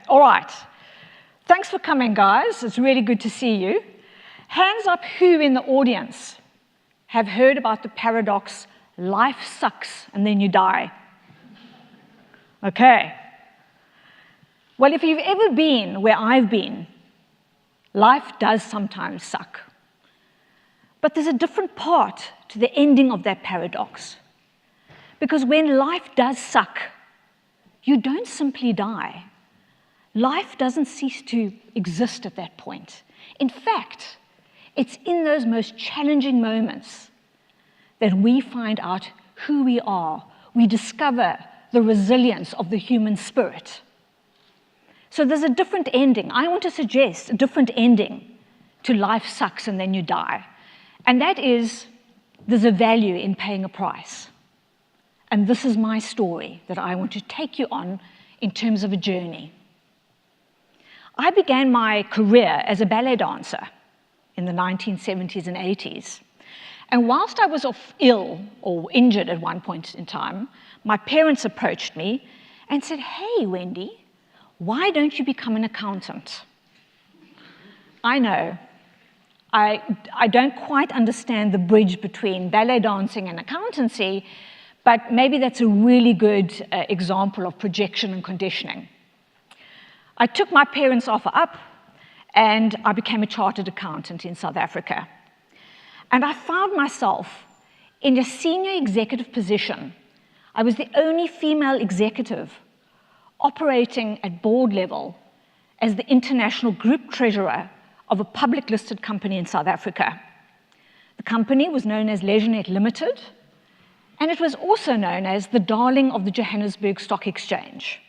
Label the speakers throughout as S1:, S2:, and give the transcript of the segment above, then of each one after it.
S1: All right. Thanks for coming, guys. It's really good to see you. Hands up who in the audience have heard about the paradox, life sucks and then you die. Okay. Well, if you've ever been where I've been, life does sometimes suck. But there's a different part to the ending of that paradox. Because when life does suck, you don't simply die. Life doesn't cease to exist at that point. In fact, it's in those most challenging moments that we find out who we are. We discover the resilience of the human spirit. So there's a different ending. I want to suggest a different ending to life sucks and then you die. And that is, there's a value in paying a price. And this is my story that I want to take you on in terms of a journey. I began my career as a ballet dancer in the 1970s and 80s. And whilst I was ill or injured at one point in time, my parents approached me and said, "Hey, Wendy, why don't you become an accountant?" I know, I don't quite understand the bridge between ballet dancing and accountancy, but maybe that's a really good example of projection and conditioning. I took my parents' offer up, and I became a chartered accountant in South Africa. And I found myself in a senior executive position. I was the only female executive operating at board level as the international group treasurer of a public listed company in South Africa. The company was known as LeisureNet Limited, and it was also known as the darling of the Johannesburg Stock Exchange.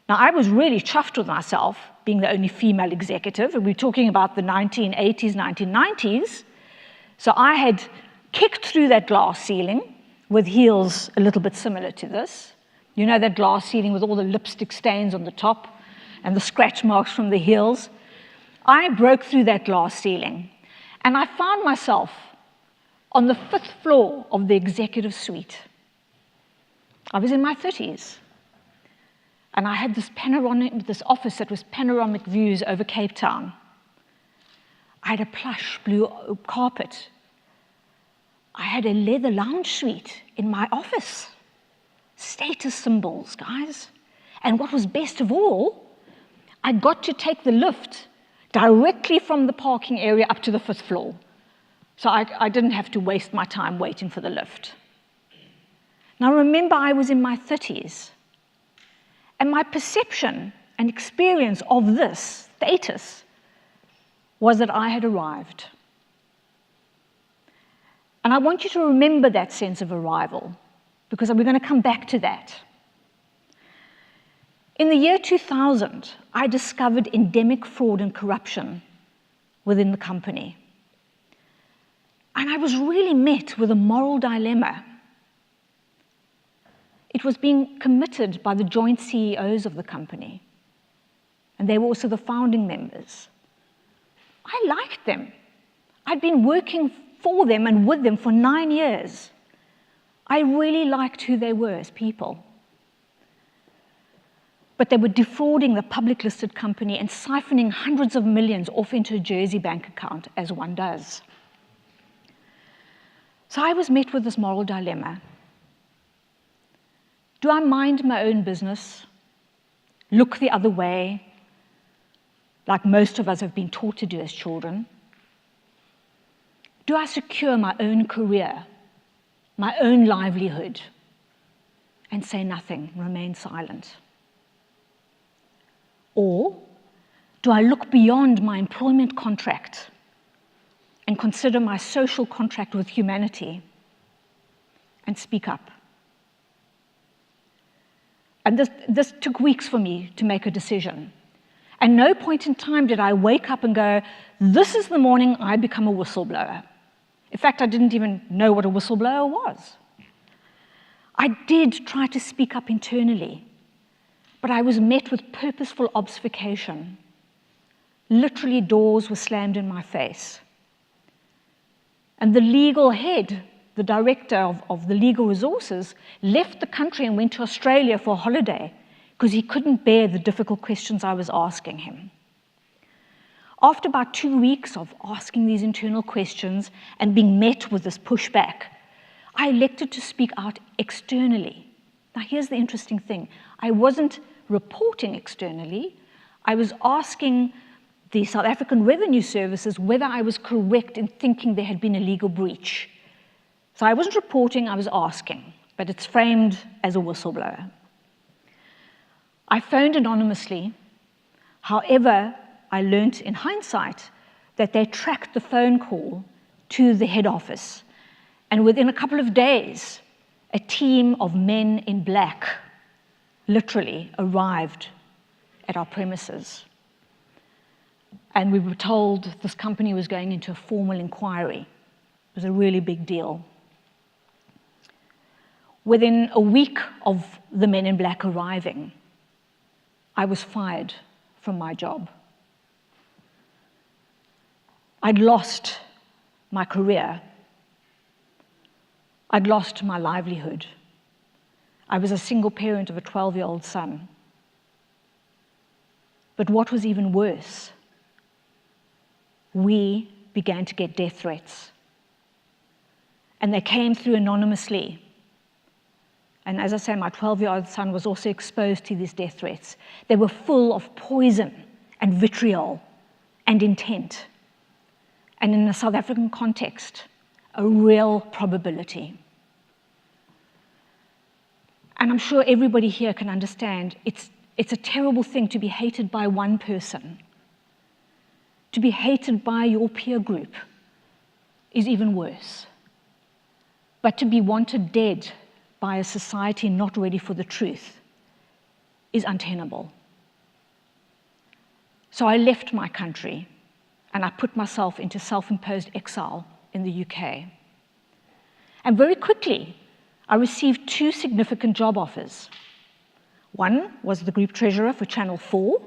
S1: Now, I was really chuffed with myself, being the only female executive, and we're talking about the 1980s, 1990s. So I had kicked through that glass ceiling with heels a little bit similar to this. You know that glass ceiling with all the lipstick stains on the top and the scratch marks from the heels? I broke through that glass ceiling, and I found myself on the 5th floor of the executive suite. I was in my 30s, and I had this office that was panoramic views over Cape Town. I had a plush blue carpet. I had a leather lounge suite in my office. Status symbols, guys. And what was best of all, I got to take the lift directly from the parking area up to the 5th floor. So I didn't have to waste my time waiting for the lift. Now remember, I was in my 30s. And my perception and experience of this status was that I had arrived. And I want you to remember that sense of arrival, because we're going to come back to that. In the year 2000, I discovered endemic fraud and corruption within the company. And I was really met with a moral dilemma. It was being committed by the joint CEOs of the company, and they were also the founding members. I liked them. I'd been working for them and with them for 9 years. I really liked who they were as people. But they were defrauding the public listed company and siphoning hundreds of millions off into a Jersey bank account, as one does. So I was met with this moral dilemma. Do I mind my own business, look the other way, like most of us have been taught to do as children? Do I secure my own career, my own livelihood, and say nothing, remain silent? Or do I look beyond my employment contract and consider my social contract with humanity and speak up? And this took weeks for me to make a decision. At no point in time did I wake up and go, this is the morning I become a whistleblower. In fact, I didn't even know what a whistleblower was. I did try to speak up internally, but I was met with purposeful obfuscation. Literally, doors were slammed in my face. And the legal head, the director of the legal resources, left the country and went to Australia for a holiday because he couldn't bear the difficult questions I was asking him. After about 2 weeks of asking these internal questions and being met with this pushback, I elected to speak out externally. Now, here's the interesting thing. I wasn't reporting externally. I was asking the South African Revenue Services whether I was correct in thinking there had been a legal breach. So I wasn't reporting, I was asking, but it's framed as a whistleblower. I phoned anonymously. However, I learned in hindsight that they tracked the phone call to the head office. And within a couple of days, a team of men in black literally arrived at our premises. And we were told this company was going into a formal inquiry. It was a really big deal. Within a week of the men in black arriving, I was fired from my job. I'd lost my career. I'd lost my livelihood. I was a single parent of a 12-year-old son. But what was even worse, we began to get death threats. And they came through anonymously. And as I say, my 12-year-old son was also exposed to these death threats. They were full of poison and vitriol and intent. And in a South African context, a real probability. And I'm sure everybody here can understand it's a terrible thing to be hated by one person. To be hated by your peer group is even worse. But to be wanted dead by a society not ready for the truth is untenable. So I left my country and I put myself into self-imposed exile in the UK. And very quickly, I received 2 significant job offers. One was the group treasurer for Channel 4.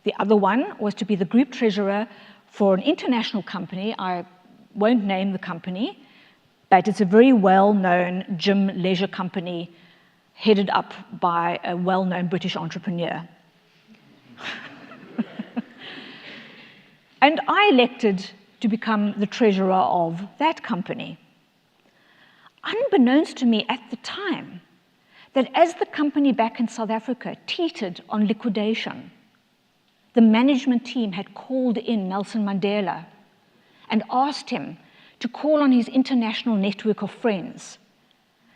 S1: The other one was to be the group treasurer for an international company. I won't name the company, but it's a very well-known gym leisure company headed up by a well-known British entrepreneur. And I elected to become the treasurer of that company. Unbeknownst to me at the time, that as the company back in South Africa teetered on liquidation, the management team had called in Nelson Mandela and asked him to call on his international network of friends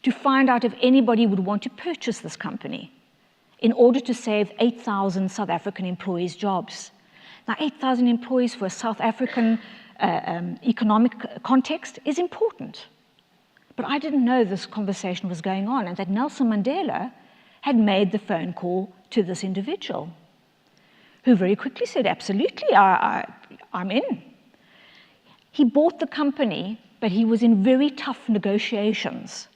S1: to find out if anybody would want to purchase this company in order to save 8,000 South African employees' jobs. Now, 8,000 employees for a South African economic context is important. But I didn't know this conversation was going on and that Nelson Mandela had made the phone call to this individual, who very quickly said, absolutely, I'm in. He bought the company, but he was in very tough negotiations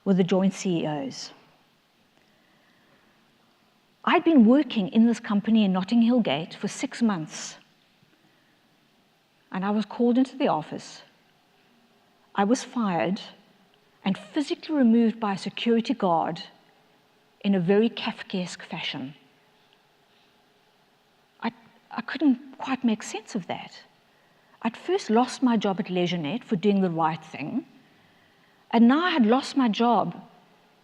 S1: with the joint CEOs. I'd been working in this company in Notting Hill Gate for 6 months, and I was called into the office. I was fired and physically removed by a security guard in a very Kafkaesque fashion. I couldn't quite make sense of that. I'd first lost my job at LeisureNet for doing the right thing, and now I had lost my job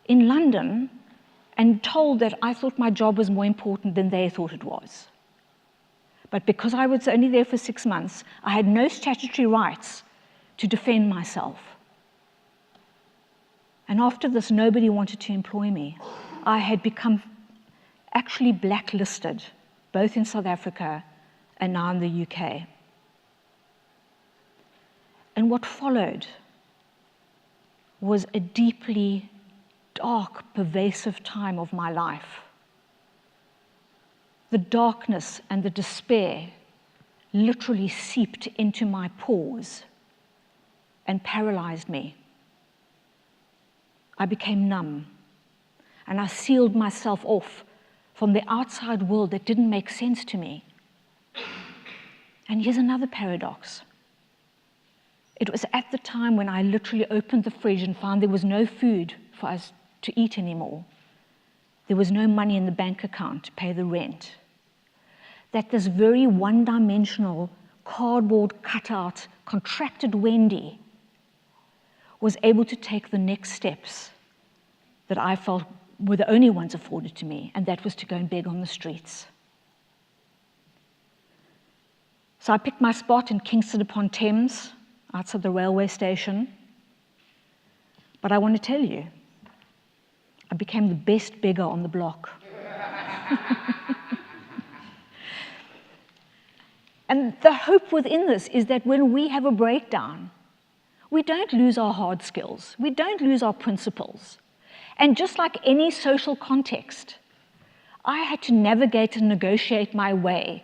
S1: in London and told that I thought my job was more important than they thought it was. But because I was only there for 6 months, I had no statutory rights to defend myself. And after this, nobody wanted to employ me. I had become actually blacklisted, both in South Africa and now in the UK. And what followed was a deeply dark, pervasive time of my life. The darkness and the despair literally seeped into my pores and paralyzed me. I became numb, and I sealed myself off from the outside world that didn't make sense to me. And here's another paradox. It was at the time when I literally opened the fridge and found there was no food for us to eat anymore, there was no money in the bank account to pay the rent, that this very one-dimensional, cardboard cutout, contracted Wendy was able to take the next steps that I felt were the only ones afforded to me, and that was to go and beg on the streets. So I picked my spot in Kingston upon Thames, outside the railway station. But I want to tell you, I became the best beggar on the block. And the hope within this is that when we have a breakdown, we don't lose our hard skills. We don't lose our principles. And just like any social context, I had to navigate and negotiate my way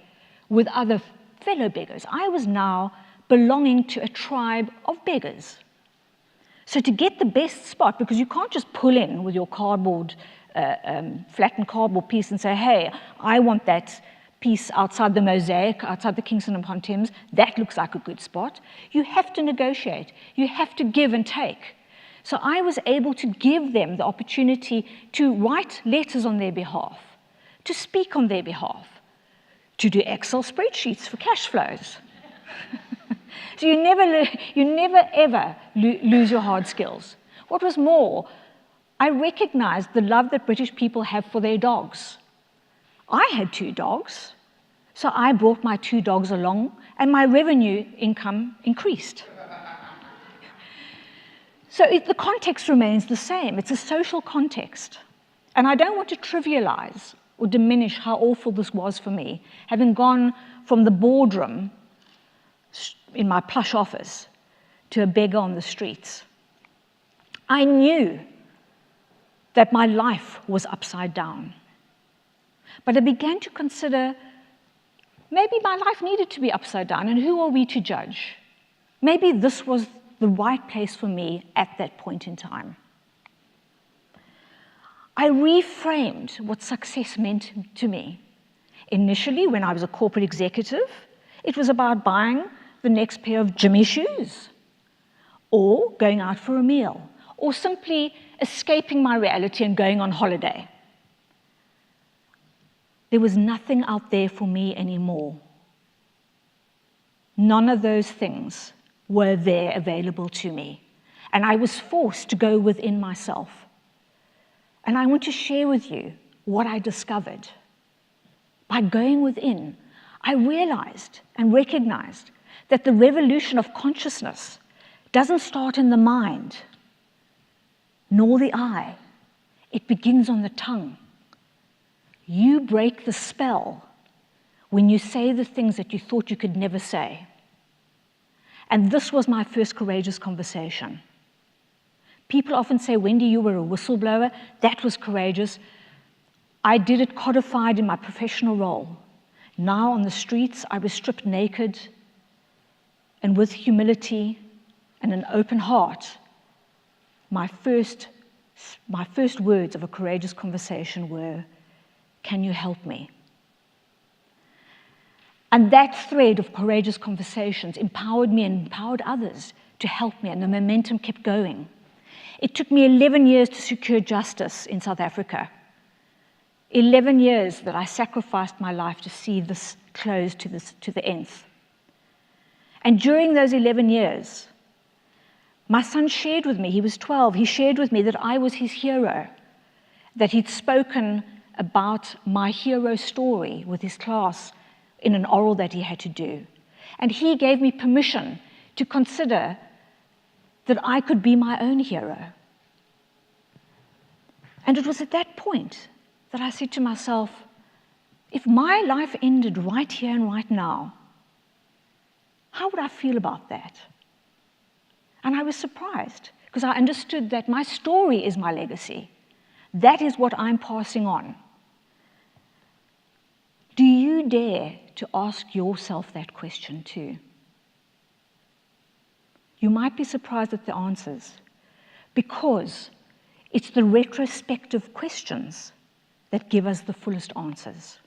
S1: with other fellow beggars. I was now belonging to a tribe of beggars. So to get the best spot, because you can't just pull in with your cardboard, flattened cardboard piece and say, hey, I want that piece outside the Mosaic, outside the Kingston upon Thames, that looks like a good spot. You have to negotiate. You have to give and take. So I was able to give them the opportunity to write letters on their behalf, to speak on their behalf, to do Excel spreadsheets for cash flows. So you never ever lose your hard skills. What was more, I recognized the love that British people have for their dogs. I had 2 dogs, so I brought my 2 dogs along, and my revenue income increased. So the context remains the same. It's a social context. And I don't want to trivialize or diminish how awful this was for me, having gone from the boardroom in my plush office to a beggar on the streets. I knew that my life was upside down. But I began to consider maybe my life needed to be upside down, and who are we to judge? Maybe this was the right place for me at that point in time. I reframed what success meant to me. Initially, when I was a corporate executive, it was about buying the next pair of Jimmy shoes, or going out for a meal, or simply escaping my reality and going on holiday. There was nothing out there for me anymore. None of those things were there available to me. And I was forced to go within myself. And I want to share with you what I discovered. By going within, I realized and recognized that the revolution of consciousness doesn't start in the mind, nor the eye. It begins on the tongue. You break the spell when you say the things that you thought you could never say. And this was my first courageous conversation. People often say, Wendy, you were a whistleblower. That was courageous. I did it codified in my professional role. Now on the streets, I was stripped naked, and with humility and an open heart, my first words of a courageous conversation were, can you help me? And that thread of courageous conversations empowered me and empowered others to help me, and the momentum kept going. It took me 11 years to secure justice in South Africa. 11 years that I sacrificed my life to see this close to the nth. And during those 11 years, my son shared with me, he was 12, he shared with me that I was his hero, that he'd spoken about my hero story with his class in an oral that he had to do. And he gave me permission to consider that I could be my own hero. And it was at that point that I said to myself, if my life ended right here and right now, how would I feel about that? And I was surprised, because I understood that my story is my legacy. That is what I'm passing on. Do you dare to ask yourself that question too? You might be surprised at the answers, because it's the retrospective questions that give us the fullest answers.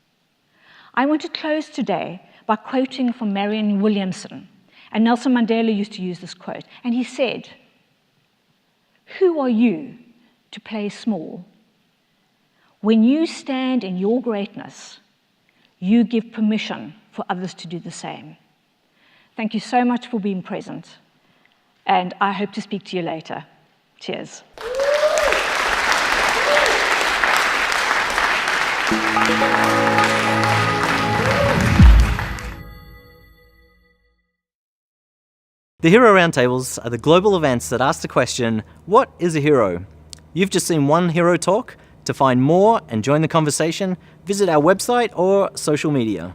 S1: I want to close today by quoting from Marianne Williamson. And Nelson Mandela used to use this quote. And he said, "Who are you to play small When you stand in your greatness, you give permission for others to do the same. Thank you so much for being present, and I hope to speak to you later. Cheers.
S2: The Hero Roundtables are the global events that ask the question, what is a hero? You've just seen one hero talk. To find more and join the conversation, visit our website or social media.